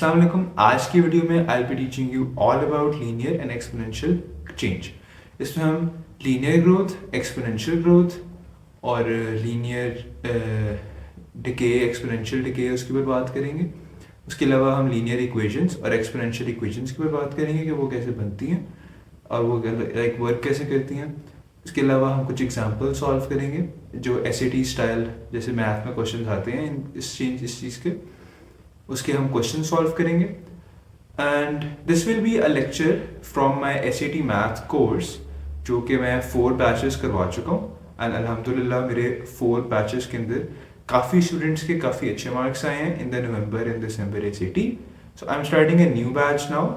अस्सलाम वालेकुम। आज की वीडियो में I be teaching you all about linear and exponential change. इसमें हम लीनियर ग्रोथ, एक्सपोनेंशियल ग्रोथ और लीनियर डिके, एक्सपोनेंशियल डिके उसके ऊपर बात करेंगे। उसके अलावा हम लीनियर इक्वेशंस और एक्सपोनेंशियल इक्वेशंस के ऊपर बात करेंगे कि वो कैसे बनती हैं और वो लाइक वर्क कैसे करती हैं। इसके अलावा हम कुछ एग्जांपल सॉल्व करेंगे जो एसएटी स्टाइल जैसे मैथ में क्वेश्चन आते हैं इस चीज़ के, उसके हम क्वेश्चन सॉल्व करेंगे। And this will be a lecture from my SAT math course जो कि मैं 4 बैचेस करवा चुका हूँ। एंड अल्हम्दुलिल्लाह मेरे 4 बैचेस के अंदर काफ़ी स्टूडेंट्स के काफ़ी अच्छे मार्क्स आए हैं in the November and December SAT. So I am starting a new batch now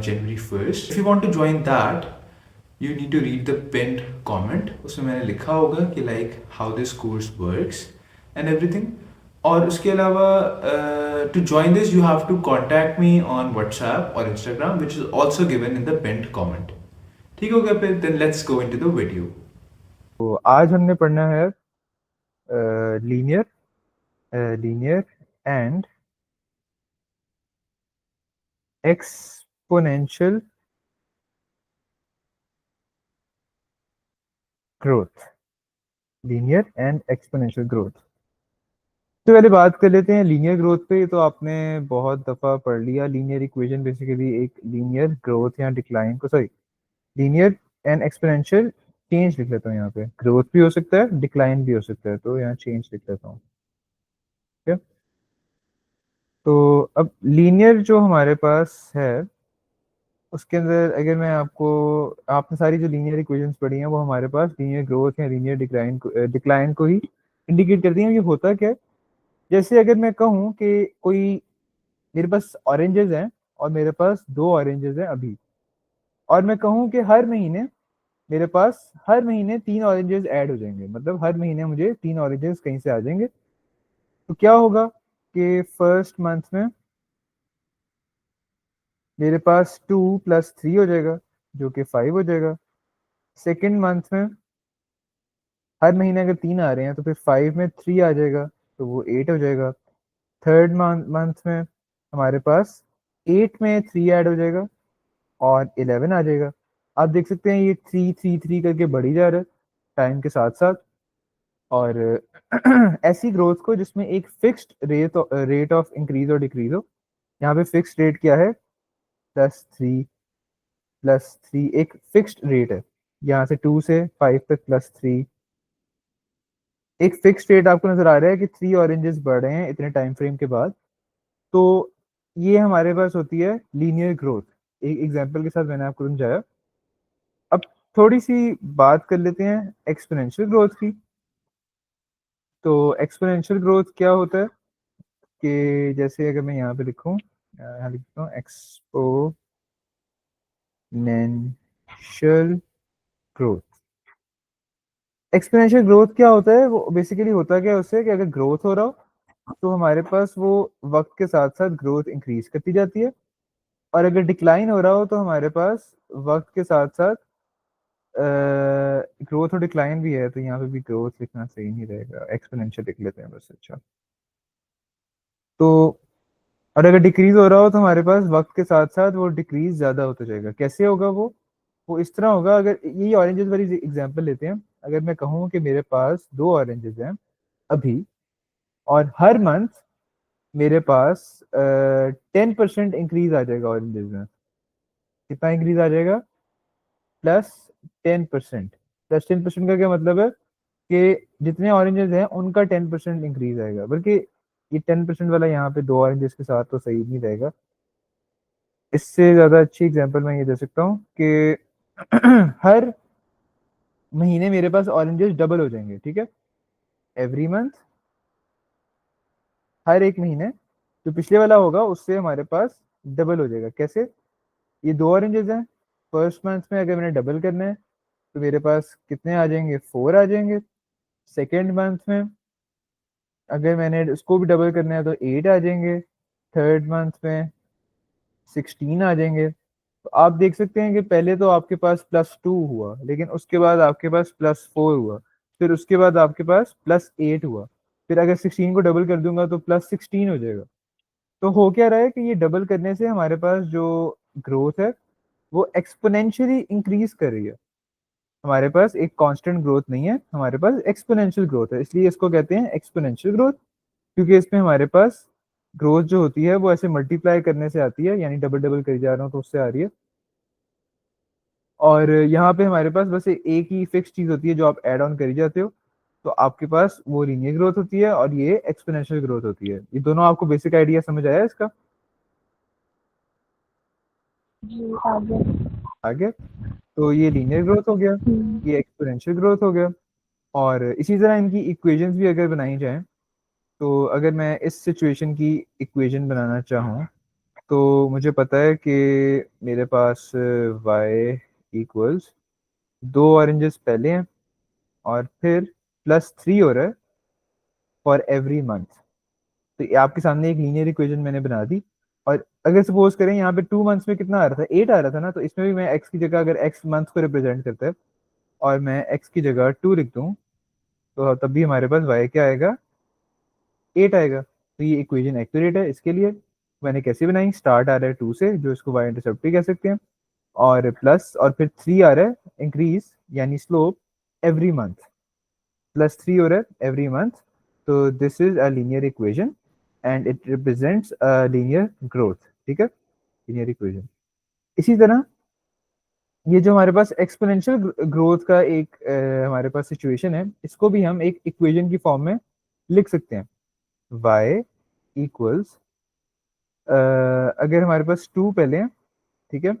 January 1st. If you want to join that, you need to read the pinned comment. उसमें मैंने लिखा होगा कि like how this course works and everything. और उसके अलावा to join this you have to contact me on WhatsApp or Instagram, which is also given in the pinned comment. ठीक हो गया फिर? Then let's go into the video. तो आज हमने पढ़ना है linear linear and exponential growth. Linear and exponential growth. तो पहले बात कर लेते हैं लीनियर ग्रोथ पे। तो आपने बहुत दफ़ा पढ़ लिया लीनियर इक्वेशन, बेसिकली एक लीनियर ग्रोथ या डिक्लाइन को, sorry, linear and exponential change लिख लेता हूँ। यहाँ पे ग्रोथ भी हो सकता है, डिक्लाइन भी हो सकता है, तो यहाँ चेंज लिख लेता हूँ। ठीक है, तो अब लीनियर जो हमारे पास है उसके अंदर अगर मैं आपको, आपने सारी जो लीनियर इक्वेशंस पढ़ी हैं वो हमारे पास लीनियर ग्रोथ या लीनियर डिक्लाइन को ही इंडिकेट करती हैं। ये होता क्या है, जैसे अगर मैं कहूँ कि कोई, मेरे पास ऑरेंजेस हैं और मेरे पास 2 ऑरेंजेस हैं अभी, और मैं कहूँ कि हर महीने मेरे पास हर महीने 3 ऑरेंजेस ऐड हो जाएंगे, मतलब हर महीने मुझे 3 ऑरेंजेस कहीं से आ जाएंगे। तो क्या होगा कि फर्स्ट मंथ में मेरे पास 2 + 3 हो जाएगा जो कि 5 हो जाएगा। सेकेंड मंथ में हर महीने अगर 3 आ रहे हैं तो फिर 5 में 3 आ जाएगा तो वो 8 हो जाएगा। थर्ड मंथ में हमारे पास 8 में 3 ऐड हो जाएगा और 11 आ जाएगा। आप देख सकते हैं ये 3 3 3 करके बढ़ी जा रहा है टाइम के साथ साथ। और ऐसी ग्रोथ को जिसमें एक फिक्स्ड रेट ऑफ इंक्रीज और डिक्रीज हो, यहाँ पे फिक्स्ड रेट क्या है, +3 एक फिक्स्ड रेट है। यहाँ से 2 से 5 तक +3 एक फिक्स रेट आपको नजर आ रहा है कि 3 ऑरेंजेस बढ़ रहे हैं इतने टाइम फ्रेम के बाद। तो ये हमारे पास होती है लीनियर ग्रोथ। एक एग्जांपल के साथ मैंने आपको समझाया। अब थोड़ी सी बात कर लेते हैं एक्सपोनेंशियल ग्रोथ की। तो एक्सपोनेंशियल ग्रोथ क्या होता है कि जैसे अगर मैं यहाँ पे लिखूँ, यहाँ लिखता हूँ एक्सपोनेंशियल ग्रोथ। एक्सपोनेंशियल ग्रोथ क्या होता है, वो बेसिकली होता क्या है उससे कि अगर ग्रोथ हो रहा हो तो हमारे पास वो वक्त के साथ साथ ग्रोथ इंक्रीज करती जाती है, और अगर डिक्लाइन हो रहा हो तो हमारे पास वक्त के साथ साथ ग्रोथ और डिक्लाइन भी है। तो यहाँ पे भी ग्रोथ लिखना सही नहीं रहेगा, एक्सपोनेंशियल लिख लेते हैं बस। अच्छा, तो और अगर डिक्रीज हो रहा हो तो हमारे पास वक्त के साथ साथ वो डिक्रीज ज्यादा होता जाएगा। कैसे होगा वो इस तरह होगा, अगर यही ऑरेंजेस वाली एग्जांपल लेते हैं। अगर मैं कहूँ कि मेरे पास 2 ऑरेंजेस हैं अभी, और हर मंथ मेरे पास 10% इंक्रीज आ जाएगा ऑरेंजेस में। कितना इंक्रीज आ जाएगा, +10%। +10% का क्या मतलब है कि जितने ऑरेंजेस हैं उनका 10% इंक्रीज आएगा। बल्कि ये 10% वाला यहाँ पे 2 ऑरेंजेस के साथ तो सही नहीं रहेगा। इससे ज्यादा अच्छी एग्जांपल मैं ये दे सकता हूँ कि हर महीने मेरे पास ऑरेंजेस डबल हो जाएंगे। ठीक है, एवरी मंथ, हर एक महीने जो पिछले वाला होगा उससे हमारे पास डबल हो जाएगा। कैसे, ये 2 ऑरेंजेस हैं, फर्स्ट मंथ में अगर मैंने डबल करना है तो मेरे पास कितने आ जाएंगे, 4 आ जाएंगे। सेकेंड मंथ में अगर मैंने उसको भी डबल करना है तो 8 आ जाएंगे। थर्ड मंथ में 16 आ जाएंगे। तो आप देख सकते हैं कि पहले तो आपके पास +2 हुआ, लेकिन उसके बाद आपके पास +4 हुआ, फिर उसके बाद आपके पास +8 हुआ, फिर अगर 16 को डबल कर दूंगा तो +16 हो जाएगा। तो हो क्या रहा है कि ये डबल करने से हमारे पास जो ग्रोथ है वो एक्सपोनेंशियली इंक्रीज कर रही है। हमारे पास एक कांस्टेंट ग्रोथ नहीं है, हमारे पास एक्सपोनेंशियल ग्रोथ है, इसलिए इसको कहते हैं एक्सपोनेंशियल ग्रोथ। क्योंकि इसमें हमारे पास ग्रोथ जो होती है वो ऐसे मल्टीप्लाई करने से आती है, यानी डबल डबल करी जा रहा हूँ तो उससे आ रही है। और यहाँ पे हमारे पास बस एक ही फिक्स चीज होती है जो आप ऐड ऑन करी जाते हो, तो आपके पास वो लीनियर ग्रोथ होती है और ये एक्सपोनेंशियल ग्रोथ होती है। ये दोनों आपको बेसिक आइडिया समझ आया इसका? जी आगे। आगे तो ये लीनियर ग्रोथ हो गया, ये एक्सपोनेंशियल ग्रोथ हो गया। और इसी तरह इनकी इक्वेशंस भी अगर बनाई जाए, तो अगर मैं इस सिचुएशन की इक्वेशन बनाना चाहूँ, तो मुझे पता है कि मेरे पास y इक्वल्स 2 ऑरेंजेस पहले हैं और फिर +3 हो रहा है फॉर एवरी मंथ। तो ये आपके सामने एक लीनियर इक्वेशन मैंने बना दी। और अगर सपोज करें यहाँ पे 2 मंथ्स में कितना आ रहा था, 8 आ रहा था ना, तो इसमें भी मैं x की जगह, अगर x मंथ को रिप्रेजेंट करता है और मैं x की जगह 2 लिख दूँ, तो तब भी हमारे पास y क्या आएगा, 8 आएगा। तो ये इक्वेशन एक्यूरेट है इसके लिए। मैंने कैसे बनाई, स्टार्ट आ रहा है 2 से, जो इसको y इंटरसेप्ट भी कह सकते हैं, और प्लस, और फिर 3 आ रहा है इंक्रीज यानी स्लोप एवरी मंथ, +3 हो रहा है एवरी मंथ। तो this is a linear equation and it represents a linear growth. ठीक है, लीनियर इक्वेशन। इसी तरह ये जो हमारे पास एक्सपोनेंशियल ग्रोथ का एक हमारे पास सिचुएशन है, इसको भी हम एक इक्वेशन की फॉर्म में लिख सकते हैं। y इक्वल्स, अगर हमारे पास 2 पहले हैं, ठीक है,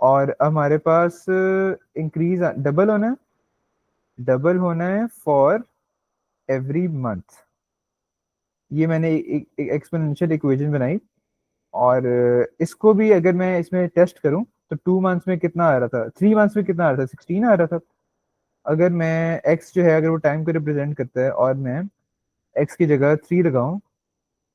और हमारे पास इंक्रीज डबल होना है फॉर एवरी मंथ। ये मैंने एक एक्सपोनेंशियल इक्वेशन बनाई। और इसको भी अगर मैं इसमें टेस्ट करूं, तो 2 मंथ्स में कितना आ रहा था, 3 मंथ्स में कितना आ रहा था, 16 आ रहा था। अगर मैं x जो है, अगर वो टाइम को रिप्रेजेंट करता है और मैं x की जगह 3 लगाऊं,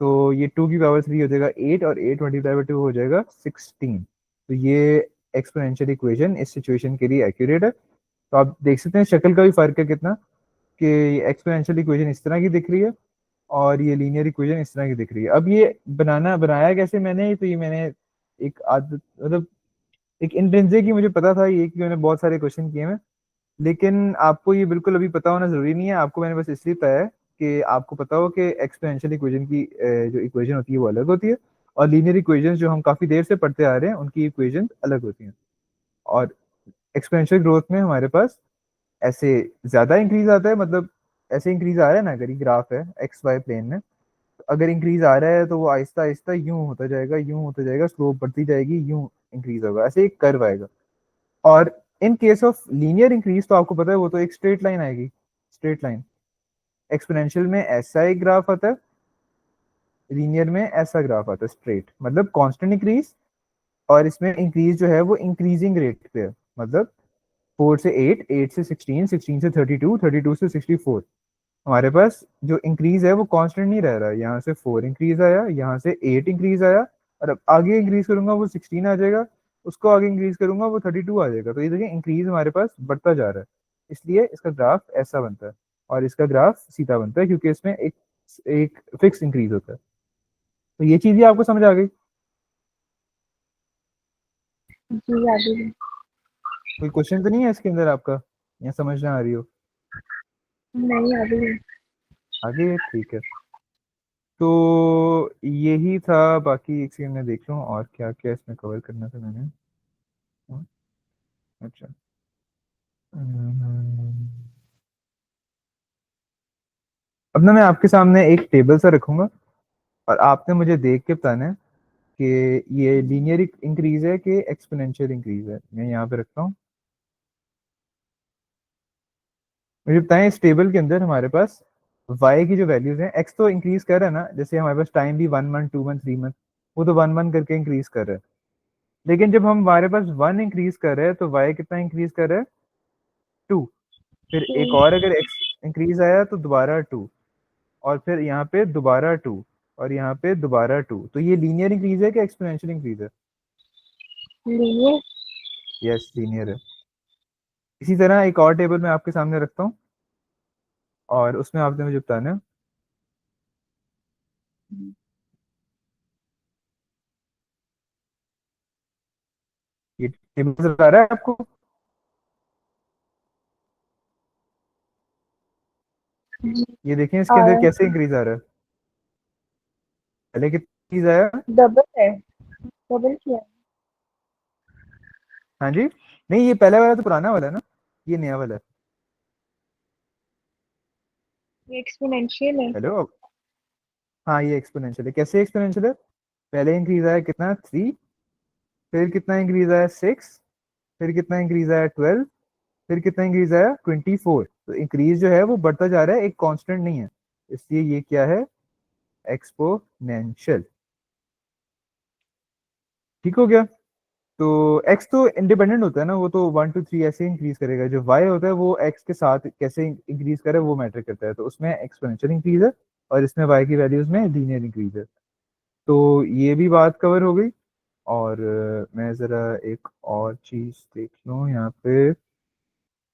तो ये 2 की पावर 3 हो जाएगा 8, और 8 × 2 हो जाएगा 16। तो ये एक्सपोनेंशियल इक्वेशन इस सिचुएशन के लिए एक्यूरेट है। तो आप देख सकते हैं शक्ल का भी फर्क है कितना, कि एक्सपोनेंशियल इक्वेशन इस तरह की दिख रही है और ये लीनियर इक्वेशन इस तरह की दिख रही है। अब ये बनाया कैसे मैंने, तो ये मैंने एक आदत, मतलब एक इंट्रिंसिक ही मुझे पता था ये, कि मैंने बहुत सारे क्वेश्चन किए हैं। लेकिन आपको ये बिल्कुल अभी पता होना जरूरी नहीं है, आपको मैंने बस इसलिए बताया है कि आपको पता हो कि एक्सपोनेंशियल इक्वेशन की जो इक्वेशन होती है वो अलग होती है, और लीनियर इक्वेशन जो हम काफी देर से पढ़ते आ रहे हैं उनकी इक्वेशन अलग होती हैं। और एक्सपोनेंशियल ग्रोथ में हमारे पास ऐसे ज्यादा इंक्रीज आता है, मतलब ऐसे इंक्रीज आ रहा है ना, अगर ये ग्राफ है एक्स वाई प्लेन में, तो अगर इंक्रीज आ रहा है तो वो आहिस्ता आहिस्ता यूं होता जाएगा, यूं होता जाएगा, स्लोप बढ़ती जाएगी, यूं इंक्रीज होगा, ऐसे एक कर्व आएगा। और in case of linear increase तो आपको पता है वो तो एक स्ट्रेट लाइन आएगी, स्ट्रेट लाइन। एक्सपोनेंशियल में ऐसा एक ग्राफ आता है, लीनियर में ऐसा ग्राफ आता है स्ट्रेट, मतलब कांस्टेंट इंक्रीज। और इसमें इंक्रीज जो है वो इंक्रीजिंग रेट पे है, मतलब 4 से 8, 8 से 16, 16 से 32, 32 से 64। हमारे पास जो इंक्रीज है वो कांस्टेंट नहीं रह रहा है, यहाँ से 4 इंक्रीज आया, यहाँ से 8 इंक्रीज आया, और अब आगे इंक्रीज करूंगा वो 16 आ जाएगा, उसको आगे इंक्रीज करूंगा वो 32 आ जाएगा। तो ये देखिए इंक्रीज हमारे पास बढ़ता जा रहा है, इसलिए इसका ग्राफ ऐसा बनता है और इसका ग्राफ सीधा बनता है, क्योंकि इसमें एक एक फिक्स इंक्रीज होता है। तो ये चीज ही आपको समझ आ गई? जी आगे। कोई क्वेश्चन तो नहीं है इसके अंदर आपका, या समझ ना आ रही हो? नहीं आगे। आगे ठीक है। तो यही था, बाकी एक सेकंड में देख लूँ और क्या क्या इसमें कवर करना था मैंने। हाँ, अच्छा। हम्म, अब ना मैं आपके सामने एक टेबल सा रखूंगा और आपने मुझे देख के बताना है कि ये लीनियर इंक्रीज है कि एक्सपोनेंशियल इंक्रीज है। मैं यहाँ पे रखता हूँ, मुझे बताएं इस टेबल के अंदर हमारे पास y की जो वैल्यूज हैं, x तो इंक्रीज कर रहा है ना, जैसे हमारे पास टाइम भी 1 मंथ, 2 मंथ, 3 मंथ, वो तो 1 मंथ करके इंक्रीज कर रहा है। लेकिन जब हम हमारे पास 1 इंक्रीज कर रहे हैं तो y कितना इंक्रीज कर रहा है, 2। फिर एक और अगर x इंक्रीज आया तो दोबारा 2, और फिर यहाँ पे दोबारा 2, और यहाँ पे दोबारा 2। तो ये लीनियर इंक्रीज है कि एक्सपोनेंशियल इंक्रीज है? लीनियर। यस, लीनियर है। इसी तरह एक और टेबल मैं आपके सामने रखता हूँ और उसमें आपने मुझे बताना है ये टेबल नजर आ रहा है आपको? जी ये देखें इसके आ अंदर रहा है। कैसे इंक्रीज आ रहा है। पहले कितना इंक्रीज आया? डबल है, डबल किया है। हाँ जी। नहीं, ये पहले वाला तो पुराना वाला है ना, ये नया वाला है। ये एक्सपोनेंशियल है। हेलो। हाँ, ये एक्सपोनेंशियल है। कैसे एक्सपोनेंशियल है? पहले इंक्रीज आया कितना, 3। फिर कितना इंक्रीज आया, 6। फिर कितना इंक्रीज आया, 12। फिर कितना इंक्रीज आया, 24। तो इंक्रीज जो है वो बढ़ता जा रहा है, एक कांस्टेंट नहीं है। इसलिए ये क्या है, एक्सपोनेंशियल। ठीक हो गया। तो x तो इंडिपेंडेंट होता है ना, वो तो 1 2 3 ऐसे इंक्रीज करेगा। जो y होता है वो x के साथ कैसे इंक्रीज करे वो मैटर करता है। तो उसमें एक्सपोनेंशियल इंक्रीज है और इसमें y की वैल्यूज में लीनियर इंक्रीज है। तो ये भी बात कवर हो गई। और मैं ज़रा एक और चीज़ देख लूँ यहाँ पे।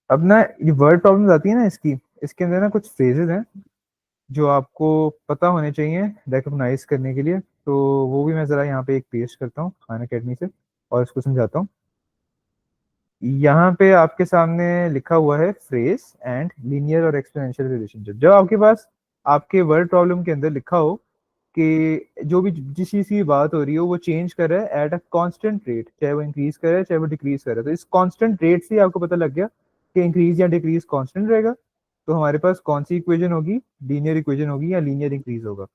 अब ना ये वर्ड प्रॉब्लम्स आती है ना इसकी, इसके अंदर ना कुछ फ्रेजेस हैं जो आपको पता होने चाहिए रिकॉग्नाइज करने के लिए। तो वो भी मैं ज़रा यहाँ पे एक पेश करता हूँ खान अकेडमी से और इसको समझाता हूँ। यहाँ पे आपके सामने लिखा हुआ है फ्रेज एंड लीनियर और एक्सपोनेंशियल रिलेशनशिप। जब आपके पास आपके वर्ड प्रॉब्लम के अंदर लिखा हो कि जो भी जिस चीज की बात हो रही हो वो चेंज कर रहा है एट अ कांस्टेंट रेट, चाहे वो इंक्रीज करे चाहे वो डिक्रीज करे, तो इस कांस्टेंट रेट से ही आपको पता लग गया कि इंक्रीज या डिक्रीज कांस्टेंट रहेगा। तो हमारे पास कौन सी इक्वेशन होगी, लीनियर इक्वेशन होगी या लीनियर इंक्रीज होगा।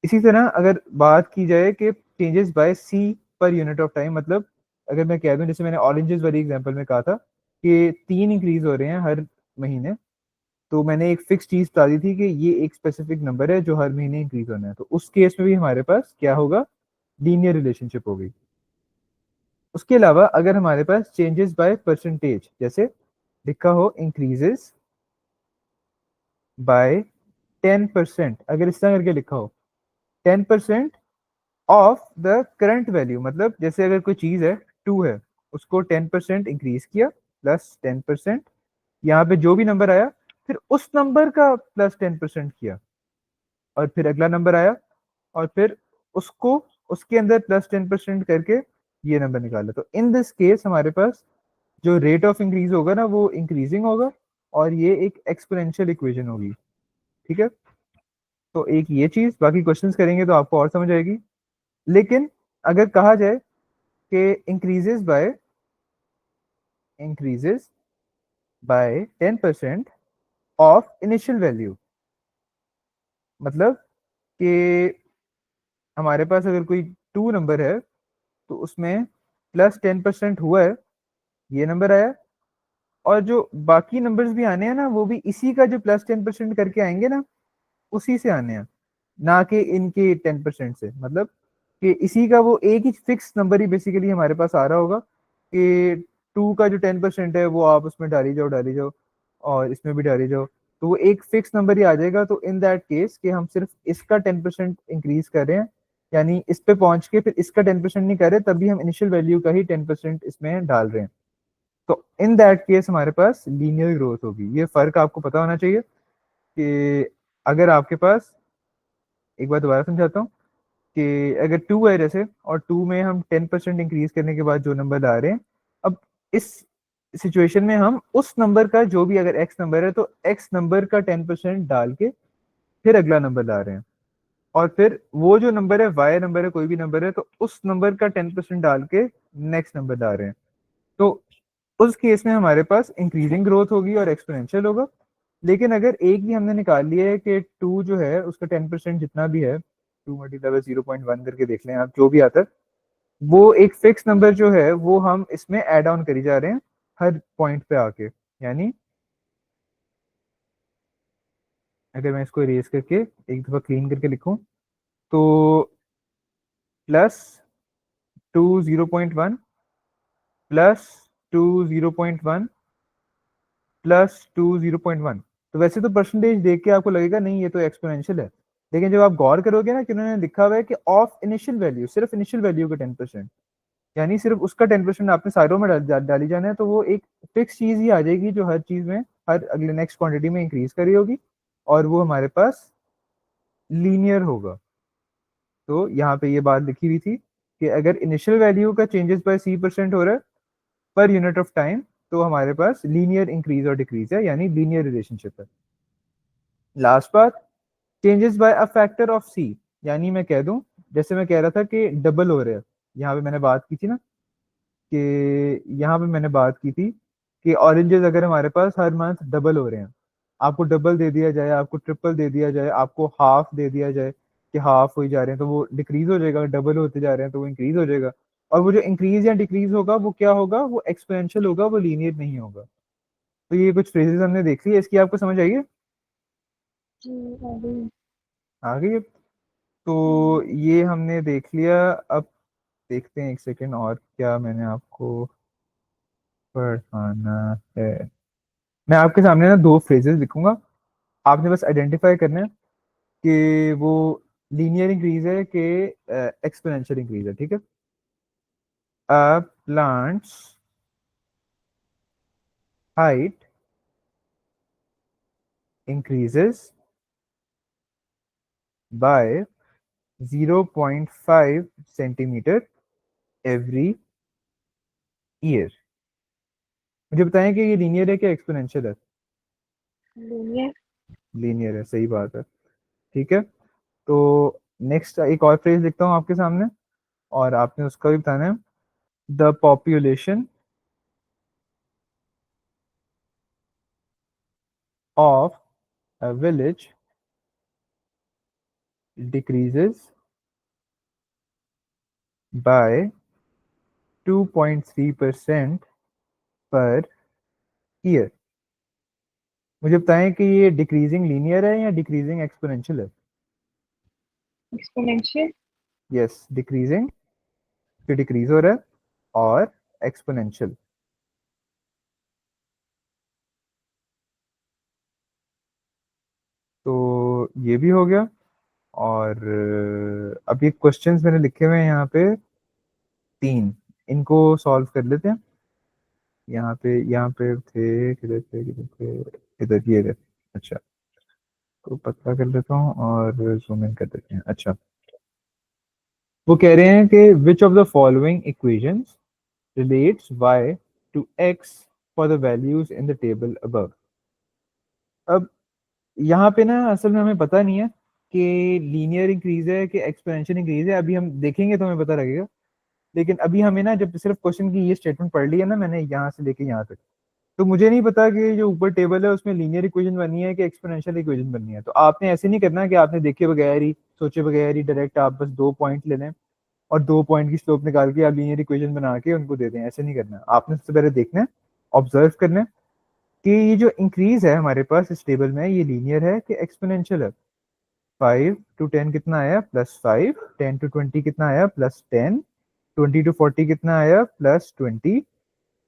इसी तरह अगर बात की जाए कि changes by C per unit of time, मतलब अगर मैं कह दूं जैसे मैंने ऑरेंजेस वाली एग्जांपल में कहा था कि 3 इंक्रीज हो रहे हैं हर महीने, तो मैंने एक फिक्स चीज बता दी थी कि ये एक स्पेसिफिक नंबर है जो हर महीने इंक्रीज होना है। तो उस केस में भी हमारे पास क्या होगा, लीनियर रिलेशनशिप होगी। उसके अलावा अगर हमारे पास चेंजेस बाय परसेंटेज, जैसे लिखा हो इंक्रीजेस बाय 10%, अगर इस तरह करके लिखा हो 10% ऑफ द करंट वैल्यू, मतलब जैसे अगर कोई चीज है 2 है, उसको 10% इंक्रीज किया प्लस 10%, यहाँ पे जो भी नंबर आया फिर उस नंबर का प्लस 10% किया, और फिर अगला नंबर आया और फिर उसको उसके अंदर प्लस 10% करके ये नंबर निकाला। तो इन दिस केस हमारे पास जो रेट ऑफ इंक्रीज होगा ना वो इंक्रीजिंग होगा और ये एक एक्सपोनेंशियल इक्वेशन होगी। ठीक है। तो एक ये चीज, बाकी क्वेश्चंस करेंगे तो आपको और समझ आएगी। लेकिन अगर कहा जाए कि increases by 10% of initial value, मतलब कि हमारे पास अगर कोई 2 नंबर है तो उसमें प्लस 10% हुआ है, ये नंबर आया, और जो बाकी नंबर्स भी आने हैं ना वो भी इसी का जो प्लस 10% करके आएंगे ना उसी से आने हैं, ना कि इनके 10% से। मतलब कि इसी का वो एक ही फिक्स नंबर ही बेसिकली हमारे पास आ रहा होगा कि 2 का जो 10% है वो आप उसमें डाली जाओ और इसमें भी डाली जाओ, तो वो एक फिक्स नंबर ही आ जाएगा। तो इन दैट केस कि हम सिर्फ इसका 10% इंक्रीज कर रहे हैं, यानी इस पे पहुंच के फिर इसका 10% नहीं कर रहे, तभी हम इनिशियल वैल्यू का ही 10% इसमें डाल रहे हैं। तो इन दैट केस हमारे पास लीनियर ग्रोथ होगी। ये फर्क आपको पता होना चाहिए कि अगर आपके पास, एक बार दोबारा समझाता हूँ, कि अगर 2 है जैसे और 2 में हम 10% इंक्रीज करने के बाद जो नंबर ला रहे हैं, अब इस सिचुएशन में हम उस नंबर का जो भी, अगर एक्स नंबर है तो एक्स नंबर का 10% डाल के फिर अगला नंबर ला रहे हैं, और फिर वो जो नंबर है वाई नंबर है, कोई भी नंबर है, तो उस नंबर का 10% डाल के नेक्स्ट नंबर ला रहे हैं। तो उस केस में हमारे पास इंक्रीजिंग ग्रोथ होगी और एक्सपोनेंशियल होगा। लेकिन अगर एक भी हमने निकाल लिया है कि 2 जो है उसका 10% जितना भी है, 2 × 0.1 करके देख लें आप, जो भी आता है वो एक फिक्स नंबर जो है वो हम इसमें ऐड ऑन करी जा रहे हैं हर पॉइंट पे आके। यानी अगर मैं इसको इरेज करके एक दफा क्लीन करके लिखूं तो +2 0.1 +2 0.1 +2 0.1। तो वैसे तो परसेंटेज देख के आपको लगेगा नहीं ये तो एक्सपोनेंशियल है, लेकिन जब आप गौर करोगे ना कि उन्होंने लिखा हुआ है कि ऑफ इनिशियल वैल्यू, सिर्फ इनिशियल वैल्यू का 10%, यानी सिर्फ उसका 10% आपने सारों में डाली जाना है, तो वो एक फिक्स चीज ही आ जाएगी जो हर चीज में, हर अगले नेक्स्ट क्वांटिटी में इंक्रीज करी होगी, और वो हमारे पास लीनियर होगा। तो यहाँ पे ये बात लिखी हुई थी कि अगर इनिशियल वैल्यू का चेंजेस बाय c% हो रहा है पर यूनिट ऑफ टाइम, तो हमारे पास लीनियर इंक्रीज और डिक्रीज है, यानी लीनियर रिलेशनशिप है। लास्ट बात, changes by a factor of c, यानी मैं कह दूं, जैसे मैं कह रहा था कि डबल हो रहे हैं, यहाँ पे मैंने बात की थी ना, कि यहाँ पे मैंने बात की थी कि ऑरेंजेस अगर हमारे पास हर मंथ डबल हो रहे हैं, आपको डबल दे दिया जाए, आपको ट्रिपल दे दिया जाए, आपको हाफ दे दिया जाए कि हाफ हो ही जा रहे हैं, तो वो डिक्रीज हो जाएगा, डबल होते जा रहे हैं तो वो इंक्रीज हो जाएगा। और वो जो इंक्रीज या डिक्रीज होगा वो क्या होगा, वो एक्सपोनेंशियल होगा, वो लीनियर नहीं होगा। तो ये कुछ फ्रेजेस हमने देख ली, इसकी आपको समझ आई है? जी आ गई। आ गई है? तो ये हमने देख लिया। अब देखते हैं एक सेकेंड और क्या मैंने आपको पढ़ाना है। मैं आपके सामने ना दो फ्रेजेस लिखूंगा, आपने बस आइडेंटिफाई करना है कि वो लीनियर इंक्रीज है कि एक्सपोनेंशियल इंक्रीज है, ठीक है? Plants height increases by 0.5 centimetre every year. मुझे बताएं कि ये लीनियर है कि एक्सपोनेंशियल है? लीनियर। लीनियर है, सही बात है। ठीक है, तो नेक्स्ट एक और फ्रेज लिखता हूँ आपके सामने, और आपने उसका भी बताना है। The population of a village decreases by 2.3% per year. मुझे बताएं कि ये डिक्रीजिंग लीनियर है या डिक्रीजिंग एक्सपोनेंशियल है? एक्सपोनेंशियल। यस, डिक्रीजिंग, फिर डिक्रीज हो रहा है, और एक्सपोनेंशियल। तो ये भी हो गया। और अब ये क्वेश्चंस मैंने लिखे हुए हैं यहाँ पे तीन, इनको सॉल्व कर लेते हैं। यहाँ पे थे, किधर थे, किधर थे, इधर ये थे। अच्छा, तो पतला कर लेता हूँ और जूम इन कर देते हैं। अच्छा, वो कह रहे हैं कि which of the following equations relates y to x for the values in the table above. अब यहाँ पे ना असल में हमें पता नहीं है कि लीनियर इंक्रीज है कि एक्सपोनेंशियल इंक्रीज है, अभी हम देखेंगे तो हमें पता लगेगा। लेकिन अभी हमें ना, जब सिर्फ क्वेश्चन की ये स्टेटमेंट पढ़ ली है ना मैंने यहाँ से लेके यहाँ तक, तो मुझे नहीं पता कि जो ऊपर टेबल है उसमें लीनियर इक्वेशन बननी है कि एक्सपोनेंशियल इक्वेशन बननी है। तो आपने ऐसे नहीं करना कि आपने देखे बगैर ही, सोचे बगैर ही डायरेक्ट आप बस दो पॉइंट ले लें और दो पॉइंट की स्लोप निकाल के आप लीनियर इक्वेशन बना के उनको दे दें। ऐसे नहीं करना, आपने सबसे पहले देखना है, ऑब्जर्व करना है कि ये जो इंक्रीज है हमारे पास इस टेबल में, ये लीनियर है कि एक्सपोनेंशियल है। 5 to 10 कितना आया, +5। 10 to 20 कितना आया, +10। 20 to 40 कितना आया, +20।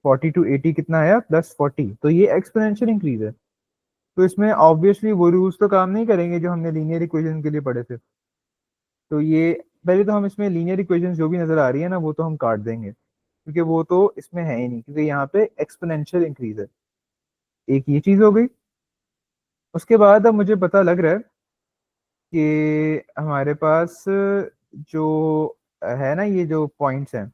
40 to 80 कितना आया, +40। तो ये एक्सपोनेंशियल इंक्रीज है। तो इसमें ऑब्वियसली वो रूल्स तो काम नहीं करेंगे जो हमने लीनियर इक्वेशन के लिए पढ़े थे। तो ये पहले तो हम इसमें लीनियर इक्वेशन जो भी नजर आ रही है ना, वो तो हम काट देंगे, क्योंकि वो तो इसमें है ही नहीं, क्योंकि यहाँ पे एक्सपोनेंशियल इंक्रीज है। एक ये चीज हो गई। उसके बाद अब मुझे पता लग रहा है कि हमारे पास जो है ना, ये जो पॉइंट्स हैं,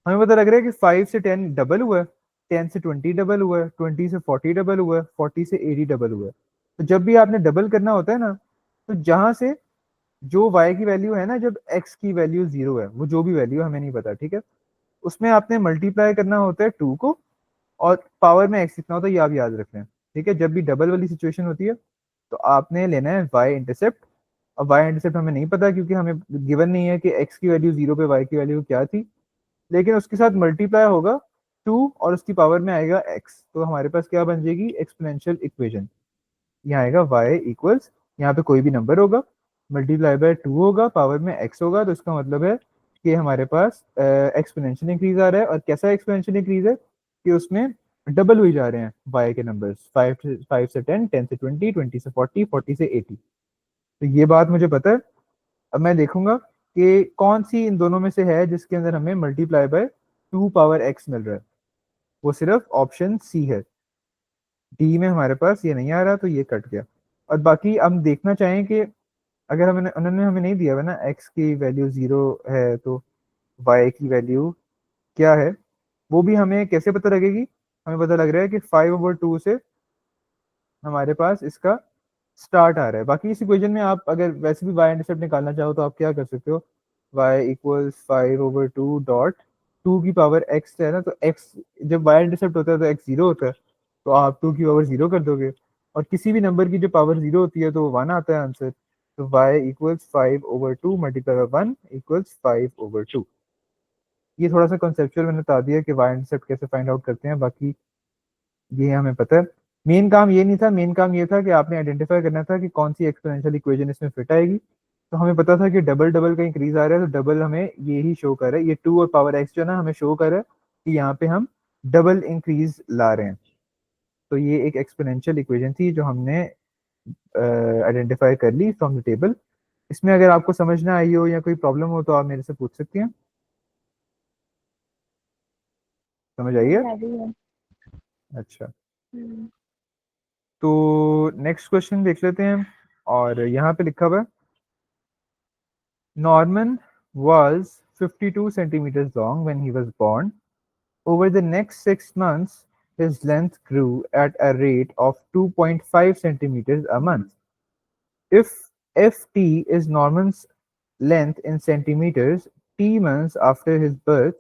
हमें पता लग रहा है कि 5 से 10 डबल हुआ है, 10 से 20 डबल हुआ है, 20 से 40 डबल हुआ है, 40 से 80 डबल हुआ है। तो जब भी आपने डबल करना होता है ना, तो जहां से जो y की वैल्यू है ना, जब x की वैल्यू 0 है, वो जो भी वैल्यू हमें नहीं पता, ठीक है, उसमें आपने मल्टीप्लाई करना होता है 2 को, और पावर में x कितना होता है ये आप याद रख लें। ठीक है, जब भी डबल वाली सिचुएशन होती है तो आपने लेना है y इंटरसेप्ट। अब y इंटरसेप्ट हमें नहीं पता, क्योंकि हमें गिवन नहीं है कि x की वैल्यू 0 पे y की वैल्यू क्या थी, लेकिन उसके साथ मल्टीप्लाई होगा 2 और उसकी पावर में आएगा x, तो हमारे पास क्या बन जाएगी, एक्सपोनेंशियल इक्वेशन। यहाँ आएगा y इक्वल्स, यहाँ पे कोई भी नंबर होगा, मल्टीप्लाई बाय 2 होगा, पावर में x होगा, तो इसका मतलब है कि हमारे पास एक्सपोनेंशियल इंक्रीज आ रहा है। और कैसा एक्सपोनेंशियल इंक्रीज है कि उसमें डबल हुई जा रहे हैं y के नंबर्स, 5 से 10, 10 से 20, 20 से 40, 40 से 80। तो ये बात मुझे पता है। अब मैं देखूंगा कि कौन सी इन दोनों में से है जिसके अंदर हमें मल्टीप्लाई बाय 2 पावर x मिल रहा है। वो सिर्फ ऑप्शन सी है, डी में हमारे पास ये नहीं आ रहा, तो ये कट गया। और बाकी हम देखना चाहें कि अगर हमें, उन्होंने हमें नहीं दिया हुआ ना x की वैल्यू 0 है, तो y की वैल्यू क्या है, वो भी हमें कैसे पता लगेगी? हमें पता लग रहा है कि 5/2 से हमारे पास इसका स्टार्ट आ रहा है। बाकी इस इक्वेशन में आप अगर वैसे भी y इंटरसेप्ट निकालना चाहो तो आप क्या कर सकते हो, y इक्वल्स 5/2 डॉट 2 की पावर x है ना, तो x जब y इंटरसेप्ट होता है तो x 0 होता है, तो आप 2 की पावर 0 कर दोगे, और किसी भी नंबर की जो पावर 0 होती है तो 1 आता है आंसर। तो y equals 5/2 multiply by 1 equals 5/2। ये थोड़ा सा कॉन्सेप्चुअल मैंने बता दिया कि y इंटरसेप्ट कैसे फाइंड आउट करते हैं, बाकी ये हमें पता है। मेन काम ये नहीं था, मेन काम ये था कि आपने आइडेंटिफाई करना था कि कौन सी एक्सपोनेंशियल इक्वेशन इसमें फिट आएगी। तो हमें पता था कि डबल डबल का इंक्रीज आ रहा है, तो डबल हमें ये ही शो कर रहा है, ये 2 और पावर x जो है ना हमें शो कर रहा है कि यहाँ पे हम डबल इंक्रीज ला रहे हैं। तो ये एक एक्सपोनेंशियल इक्वेशन थी जो हमने आइडेंटिफाई कर ली फ्रॉम द टेबल। इसमें अगर आपको समझ ना आई हो या कोई प्रॉब्लम हो तो आप मेरे से पूछ सकती हैं। समझ आई है? आ रही है। अच्छा, हम्म, तो नेक्स्ट क्वेश्चन देख लेते हैं। और यहाँ पे लिखा हुआ है Norman was 52 centimeters long when he was born. Over the next 6 months, his length grew at a rate of 2.5 centimeters a month. If ft is Norman's length in centimeters t months after his birth,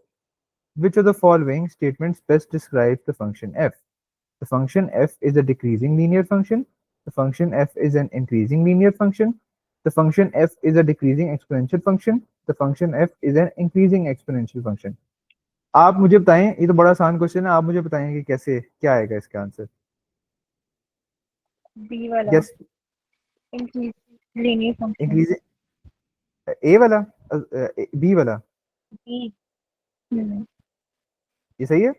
which of the following statements best describes the function f? The function f is a decreasing linear function. The function f is an increasing linear function. The function f is a decreasing exponential function. The function f is an increasing exponential function. आप मुझे बताएं, ये तो बड़ा आसान question है, आप मुझे बताएं कि कैसे क्या आएगा इसका आंसर। बी वाला yes, increase linear function. Increasing A वाला, बी वाला, बी। हम्म ये सही है?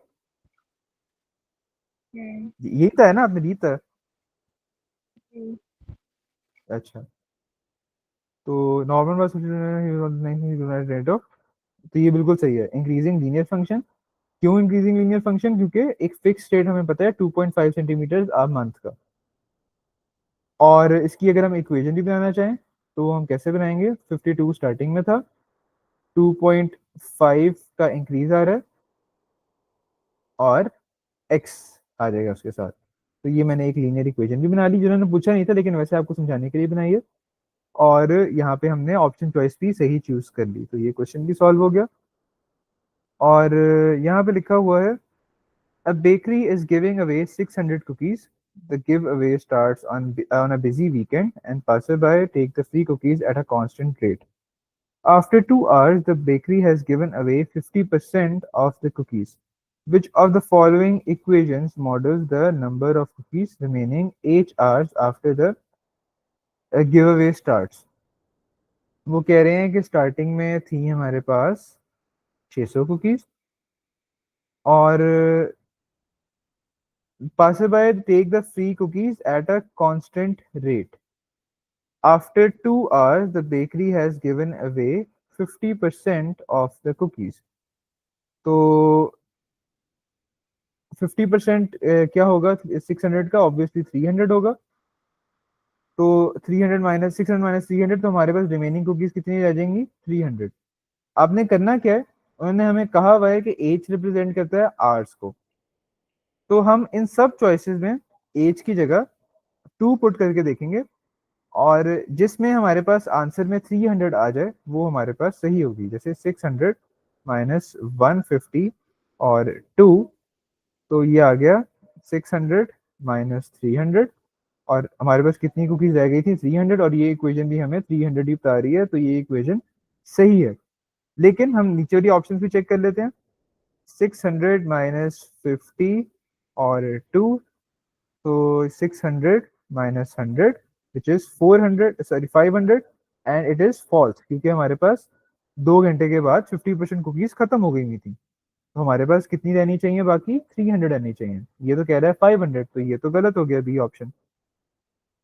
हम्म यही तो है ना, आपने दी था। हम्म, अच्छा, तो नॉर्मल बस रेट ऑफ, तो ये बिल्कुल सही है, इंक्रीजिंग लीनियर फंक्शन। क्यों इंक्रीजिंग लीनियर फंक्शन? क्योंकि एक फिक्स रेट हमें पता है 2.5 सेंटीमीटर आ मंथ का। और इसकी अगर हम इक्वेशन भी बनाना चाहें तो हम कैसे बनाएंगे? 52 स्टार्टिंग में था, 2.5 का इंक्रीज आ रहा है और x आ जाएगा उसके साथ। तो ये मैंने एक लीनियर इक्वेशन भी बना ली, जिन्होंने पूछा नहीं था लेकिन वैसे आपको समझाने के लिए बनाई है। और यहाँ पे हमने ऑप्शन चॉइस भी सही चूज कर ली, तो ये क्वेश्चन भी सॉल्व हो गया। और यहाँ पे लिखा हुआ है A bakery is giving away 600 cookies. The giveaway starts on a busy weekend, and passerby take the free cookies at a constant rate. After 2 hours, the bakery has given away 50% of the cookies. Which of the following equations models the number of cookies remaining 8 hours after the giveaway starts? वो कह रहे हैं कि starting में थी हमारे पास 600 cookies, और passerby take the free cookies at a constant rate. After 2 hours, the bakery has given away 50% of the cookies. तो 50% क्या होगा 600 का? ऑब्वियसली 300 होगा। तो 300 माइनस 600 माइनस 300, तो हमारे पास रिमेनिंग कुकीज कितनी रह जाएंगी? 300। आपने करना क्या है, उन्होंने हमें कहा हुआ है कि एज रिप्रेजेंट करता है आवर्स को, तो हम इन सब चॉइसेस में एज की जगह 2 पुट करके देखेंगे, और जिसमें हमारे पास आंसर में 300 आ जाए वो हमारे पास सही होगी। जैसे 600 माइनस 150 और 2, तो ये आ गया 600 माइनस 300, और हमारे पास कितनी कुकीज रह गई थी? 300, और ये इक्वेशन भी हमें 300 ही बता रही है, तो ये इक्वेशन सही है। लेकिन हम नीचे वाली ऑप्शन भी चेक कर लेते हैं। 600 माइनस 50 और 2, तो 600 minus 100 which is 400, sorry 500, and it is false क्योंकि हमारे पास 2 घंटे के बाद 50% कुकीज खत्म हो गई थी। तो हमारे पास कितनी रहनी चाहिए? बाकी 300 रहनी चाहिए। ये तो कह रहा है 500, तो ये तो गलत हो गया बी ऑप्शन।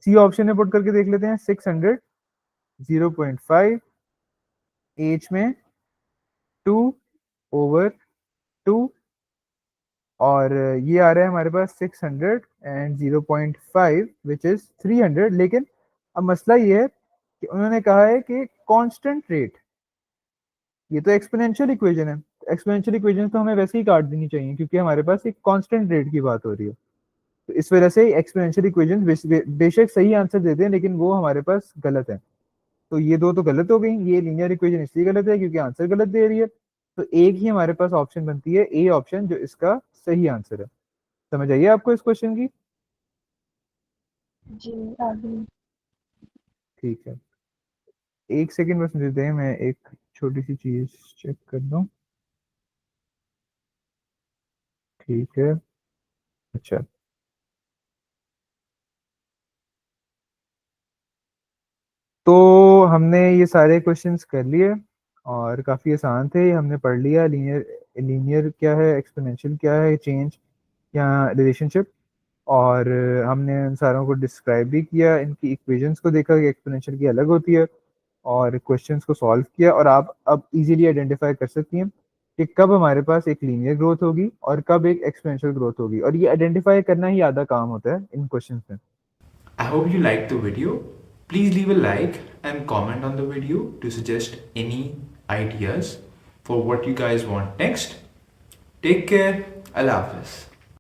सी ऑप्शन में पुट करके देख लेते हैं। 600 0.5 एच में 2/2, और ये आ रहा है हमारे पास 600 एंड 0.5 विच इज 300। लेकिन अब मसला ये है कि उन्होंने कहा है कि कांस्टेंट रेट, ये तो एक्सपोनेंशियल इक्वेशन है। एक्सपोनेंशियल इक्वेशन तो हमें वैसे ही काट देनी चाहिए क्योंकि हमारे पास एक कांस्टेंट रेट की बात हो रही है। तो इस वजह से एक्सपोनेंशियल इक्वेशन बेशक सही आंसर देते हैं लेकिन वो हमारे पास गलत है। तो ये दो तो गलत हो गई, ये लीनियर इक्वेशन इसलिए गलत है क्योंकि आंसर गलत दे रही है। तो एक ही हमारे पास ऑप्शन बनती है, ए ऑप्शन, जो इसका सही आंसर है। समझ आइए आपको इस क्वेश्चन की? जी आगे। ठीक है, एक सेकंड बस मुझे दें, मैं एक छोटी सी चीज चेक कर दूं। ठीक है, अच्छा। तो हमने ये सारे क्वेश्चंस कर लिए और काफ़ी आसान थे। हमने पढ़ लिया लीनियर लीनियर क्या है, एक्सपोनेंशियल क्या है, चेंज या रिलेशनशिप। और हमने उन सारों को डिस्क्राइब भी किया, इनकी इक्वेशंस को देखा कि एक्सपोनेंशियल की अलग होती है, और क्वेश्चंस को सॉल्व किया। और आप अब इजीली आइडेंटिफाई कर सकती हैं कि कब हमारे पास एक लीनियर ग्रोथ होगी और कब एक एक्सपोनेंशियल ग्रोथ होगी, और ये आइडेंटिफाई करना ही आधा काम होता है इन क्वेश्चंस में। I hope you liked the video. Please leave a like and comment on the video to suggest any ideas for what you guys want next. Take care. Allah Hafiz.